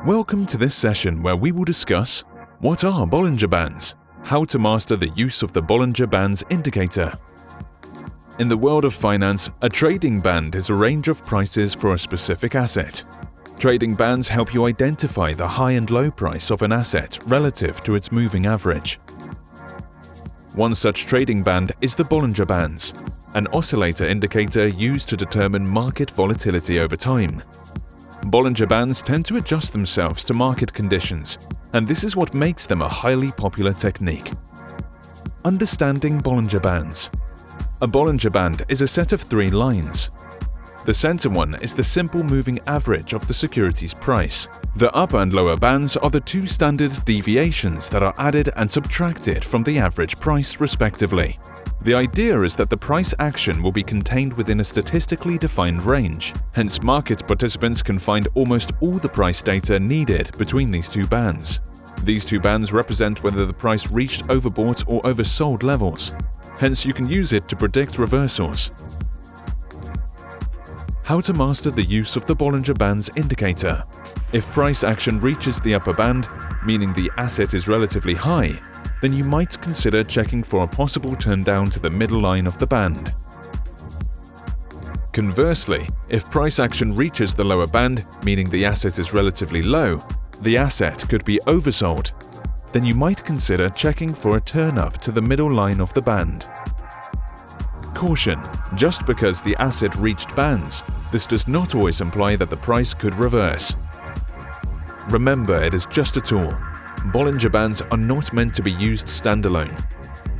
Welcome to this session where we will discuss what are Bollinger Bands, how to master the use of the Bollinger Bands indicator. In the world of finance, a trading band is a range of prices for a specific asset. Trading bands help you identify the high and low price of an asset relative to its moving average. One such trading band is the Bollinger Bands, an oscillator indicator used to determine market volatility over time. Bollinger Bands tend to adjust themselves to market conditions, and this is what makes them a highly popular technique. Understanding Bollinger Bands. A Bollinger Band is a set of three lines. The center one is the simple moving average of the security's price. The upper and lower bands are the two standard deviations that are added and subtracted from the average price, respectively. The idea is that the price action will be contained within a statistically defined range. Hence, market participants can find almost all the price data needed between these two bands. These two bands represent whether the price reached overbought or oversold levels. Hence, you can use it to predict reversals. How to master the use of the Bollinger Bands indicator. If price action reaches the upper band, meaning the asset is relatively high, then you might consider checking for a possible turn down to the middle line of the band. Conversely, if price action reaches the lower band, meaning the asset is relatively low, the asset could be oversold, then you might consider checking for a turn up to the middle line of the band. Caution: just because the asset reached bands, this does not always imply that the price could reverse. Remember, it is just a tool. Bollinger Bands are not meant to be used standalone,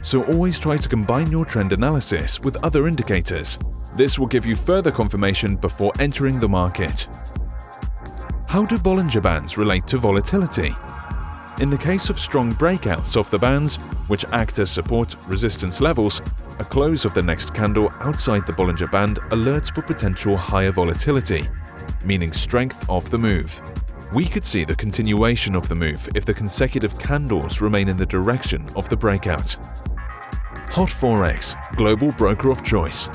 so always try to combine your trend analysis with other indicators. This will give you further confirmation before entering the market. How do Bollinger Bands relate to volatility? In the case of strong breakouts of the bands, which act as support resistance levels, a close of the next candle outside the Bollinger Band alerts for potential higher volatility, meaning strength of the move. We could see the continuation of the move if the consecutive candles remain in the direction of the breakout. HotForex, global broker of choice.